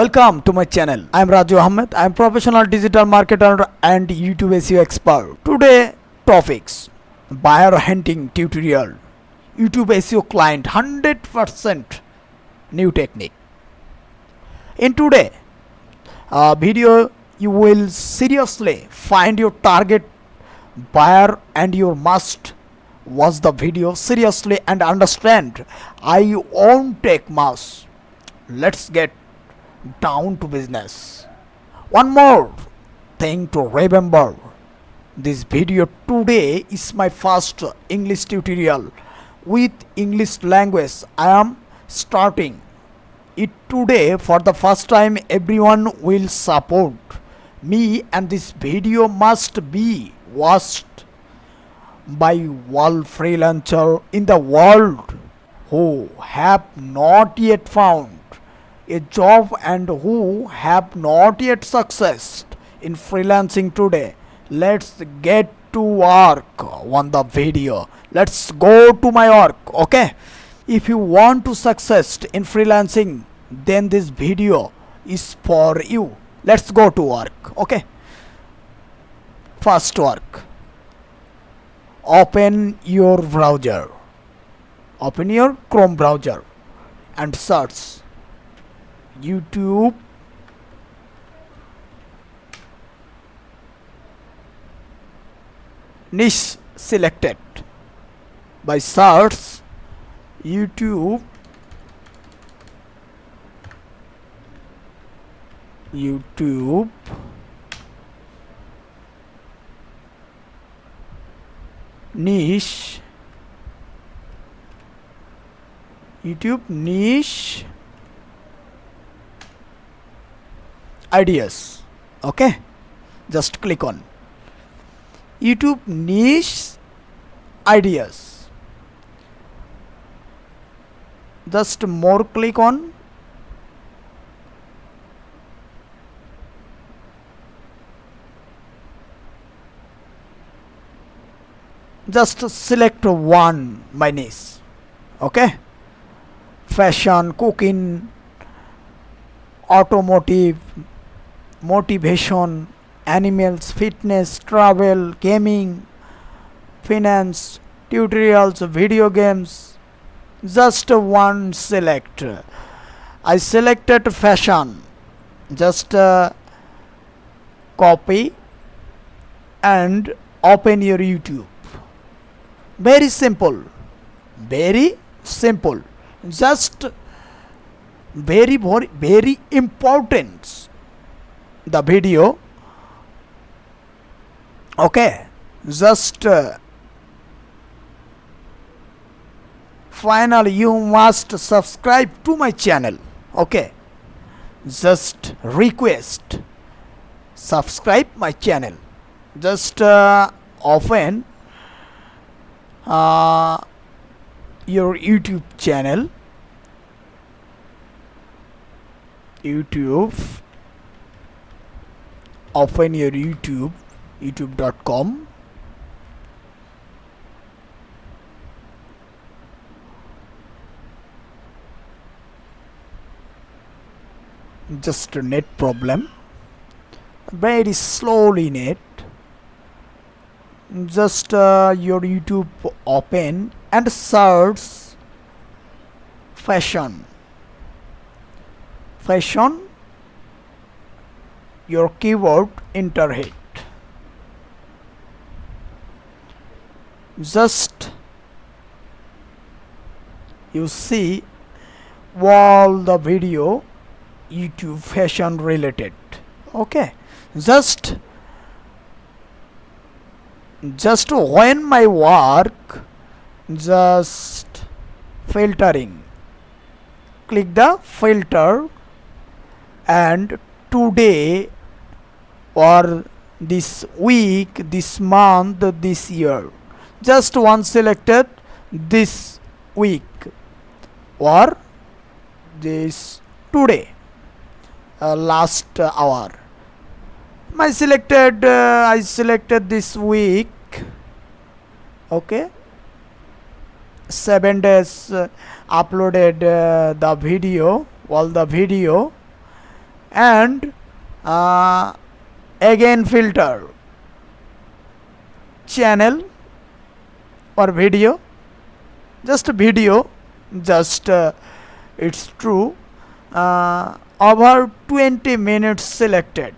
Welcome to my channel. I am Raju Ahmed. I am professional digital marketer and YouTube SEO expert. Today topics: buyer hunting tutorial, YouTube SEO client 100% new technique. In today video, you will seriously find your target buyer and you must watch the video seriously and understand. I won't take much. Let's get down to business. One more thing to remember, this video today is my first English tutorial with English language. I am starting it today for the first time. Everyone will support me and this video must be watched by all freelancer in the world who have not yet found a job and who have not yet successed in freelancing today. Let's get to work on the video. Let's go to my work. Okay, if you want to success in freelancing, then this video is for you. Let's go to work. Okay, first work, open your browser, open your Chrome browser and search YouTube niche selected. By search YouTube niche ideas. Okay, just click on YouTube niche ideas. Just more click on just select one my niche. Okay, fashion, cooking, automotive, motivation, animals, fitness, travel, gaming, finance, tutorials, video games. Just one select. I selected fashion. Just copy and open your YouTube. Very simple, very simple. Just very important the video. Okay, just finally you must subscribe to my channel. Okay, just request subscribe my channel. Just open your YouTube channel, open your youtube.com. Just a net problem, very slowly net. Just your YouTube open and search fashion, your keyword enter it. Just you see all the video YouTube fashion related. Okay, just when my work, just filtering, click the filter and today or this week, this month, this year, just one selected this week or this today, last hour. I selected this week. Okay, 7 days uploaded the video, all the video and again filter channel or video, just video, just it's true, over 20 minutes selected.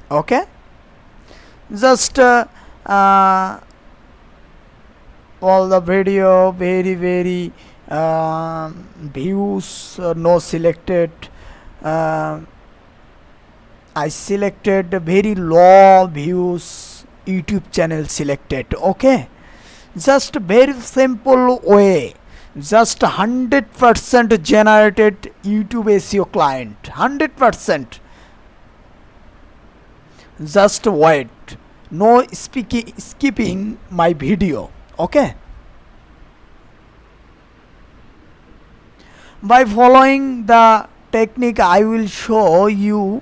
Okay, just all the video very views no selected. I selected very low views YouTube channel selected. Okay, just very simple way, just 100% generated YouTube SEO client, 100%. Just wait, no skipping my video. Okay, by following the technique I will show you,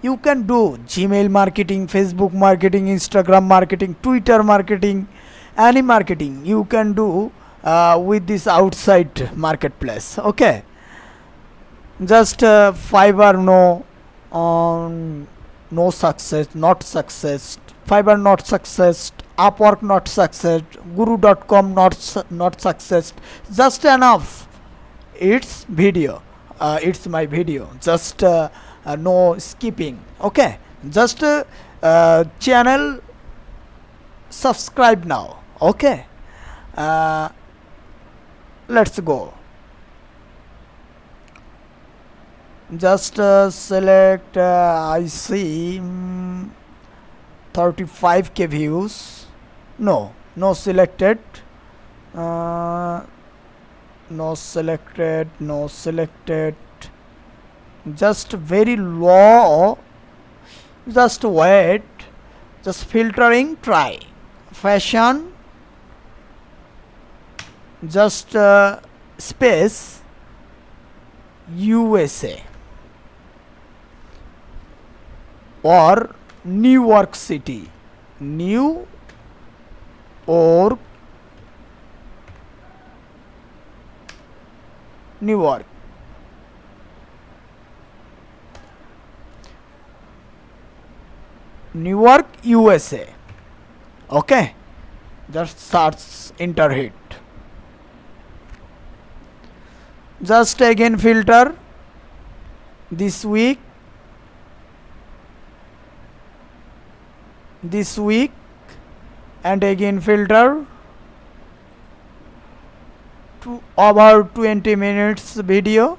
you can do Gmail marketing, Facebook marketing, Instagram marketing, Twitter marketing, any marketing you can do with this outside marketplace. Okay, just Fiverr no success, not success. Fiverr not success, Upwork not success, Guru.com not success. Just enough. It's video. It's my video. Just no skipping. Okay. Just channel subscribe now. Okay. Let's go. Just select I see 35k views. No selected. No selected. Just very low. Just wait. Just filtering. Try fashion. Just space USA or New York City. New York. New York. New York, USA. Okay. Just search, enter hit. Just again filter this week, and again filter to over 20 minutes video.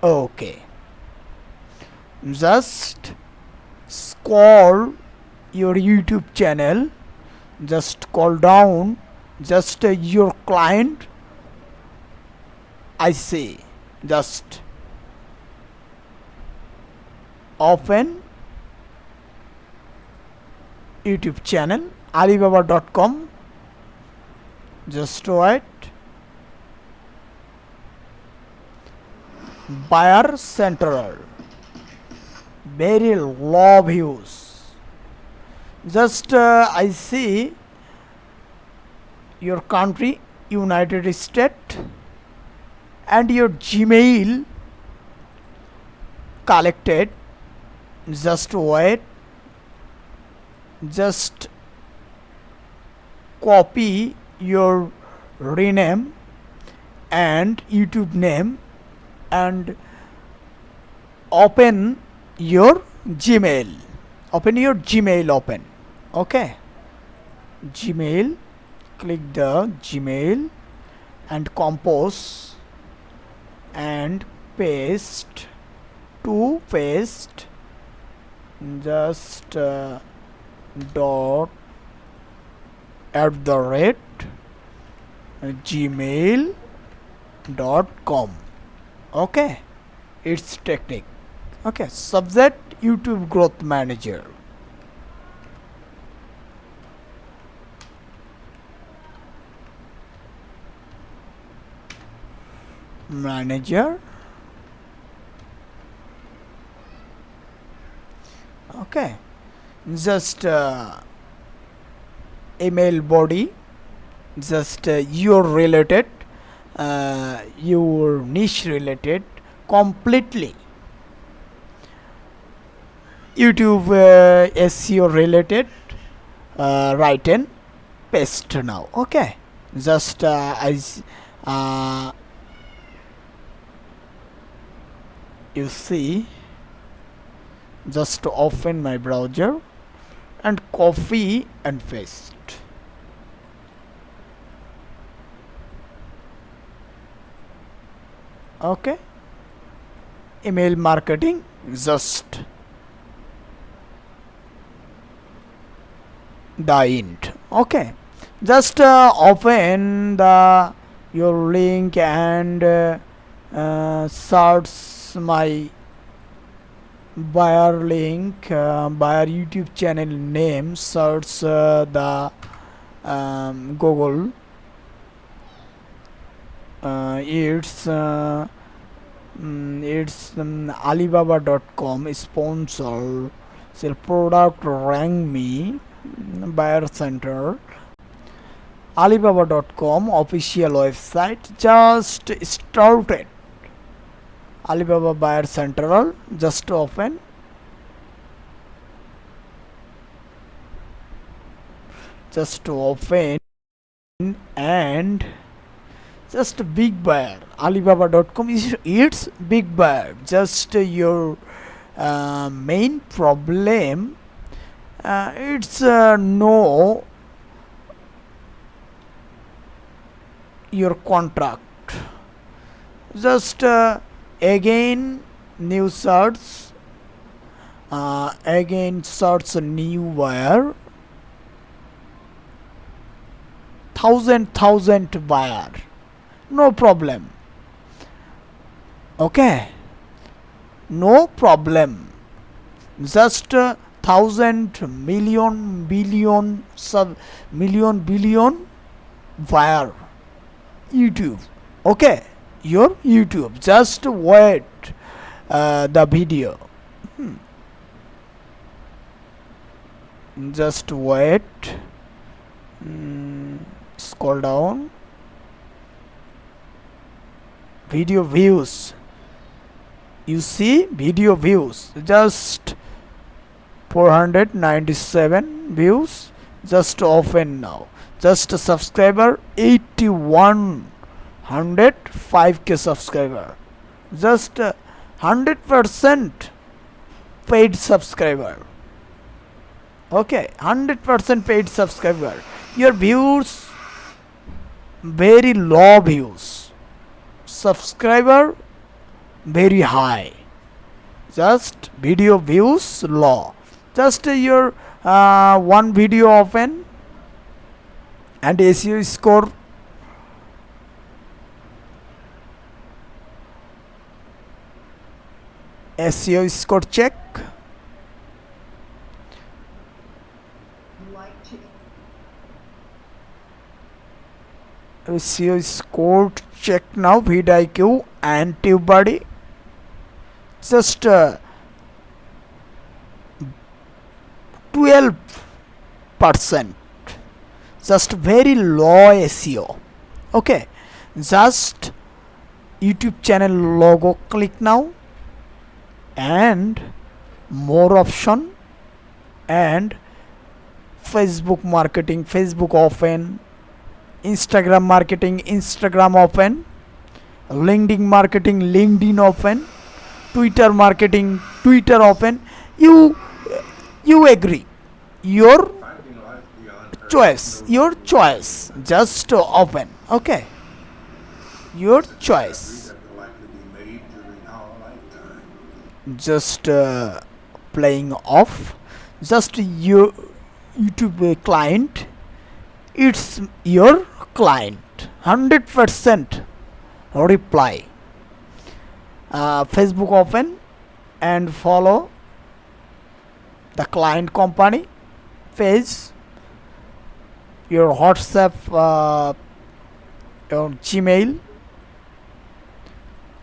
Okay, just scroll your YouTube channel, just scroll down, just your client I see, just open YouTube channel alibaba.com. Just wait. Buyer central, very low views. Just I see your country United States and your Gmail collected. Just wait. Just copy your rename and YouTube name and open your Gmail. Open. Okay. Gmail. Click the Gmail and compose and paste. To paste. Just dot @gmail.com. Okay, it's technique. Okay, subject YouTube growth manager. Okay, just email body, just your related, your niche related completely. YouTube SEO related, write and paste now. Okay, just as you see, just open my browser and copy and paste. Okay, email marketing, just the int. Okay, just open the your link and search my buyer link, buyer YouTube channel name, search the Google. It's Alibaba.com sponsor sell product rank me buyer center. Alibaba.com official website just started. Alibaba buyer central, just open. Just open and just big buyer. Alibaba.com is its big buyer. Just your main problem. It's no your contract. Just again new search. Again search new buyer. Thousand buyer. No problem. Okay, no problem. Just 1,000 million billion sub billion buyer YouTube. Okay, your YouTube. Just wait the video. Just wait. Scroll down. Video views. You see video views. Just 497 views. Just open now. Just a subscriber 8105k subscriber. Just 100% paid subscriber. Okay, 100% paid subscriber. Your views very low views. Subscriber very high. Just video views low. Just your one video open and SEO score. SEO score check. SEO score check now. vidIQ and TubeBuddy. Just 12%. Just very low SEO. Okay, just YouTube channel logo click now and more option and Facebook marketing, Facebook open, Instagram marketing, Instagram open, LinkedIn marketing, LinkedIn open, Twitter marketing, Twitter open. You agree. Your choice. Just open. Okay, your choice. Just playing off. Just your YouTube client. It's your client. 100% reply. Facebook open and follow the client company page. Your WhatsApp, your Gmail,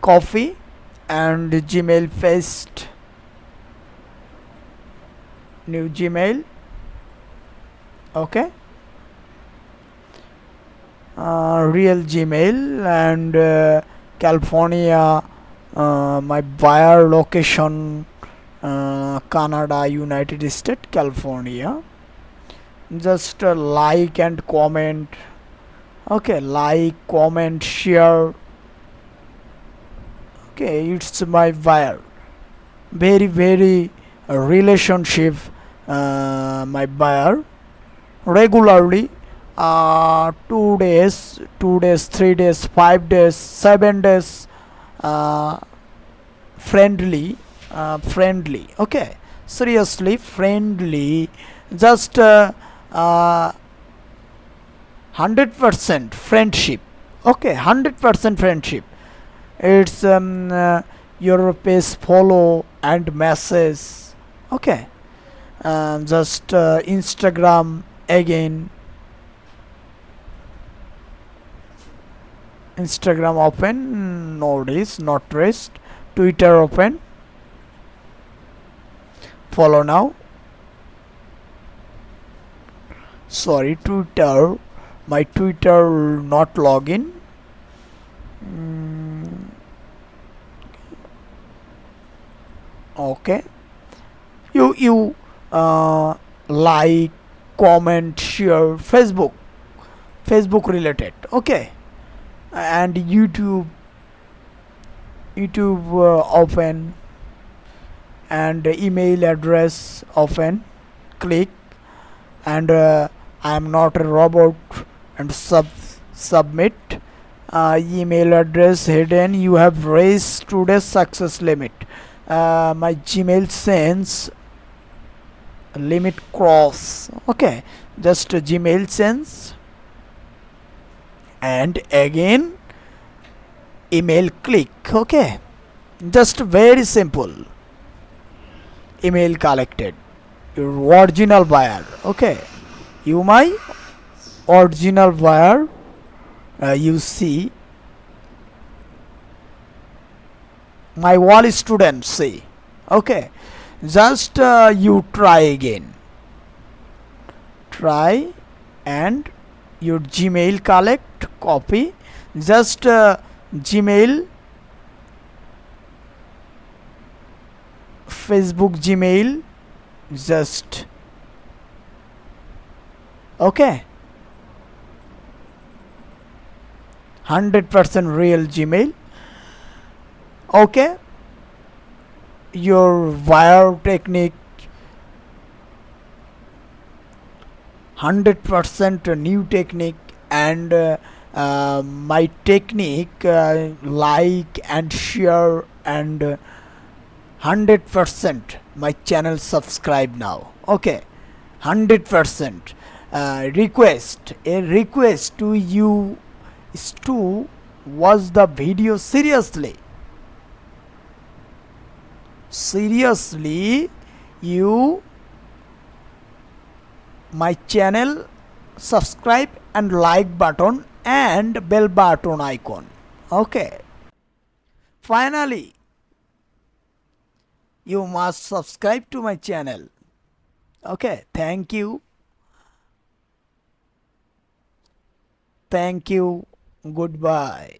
copy and Gmail paste. New Gmail. Okay. real Gmail, and California, my buyer location, Canada, United States, California. Just like and comment. Okay, like, comment, share. Okay, it's my buyer. Very relationship, my buyer. Regularly, 2 days, 3 days, 5 days, 7 days, uh, friendly. Okay, seriously friendly. Just 100% friendship. Okay, 100% friendship. It's your page follow and message. Okay, just Instagram again. Instagram open, notice, not rest. Twitter open, follow now. Sorry, Twitter, my Twitter not login. Okay, you like, comment, share. Facebook related. Okay, and YouTube open, and email address open. Click, and I am not a robot, and submit. Email address hidden. You have raised today's success limit. My Gmail sends limit cross. Okay, just Gmail sends, and again email click. Okay, just very simple. Email collected. Your original buyer. Okay, you my original buyer. You see my wall student. See. Okay, just you try again. Try, and your Gmail collect, copy. Just Gmail, Facebook Gmail, just okay, 100% real Gmail. Okay, your wire technique, 100% new technique, and my technique, like and share, and 100% my channel subscribe now. Okay, 100%. Request, a request to you is to watch the video seriously. You my channel subscribe and like button and bell button icon. Okay, finally you must subscribe to my channel. Okay, thank you, goodbye.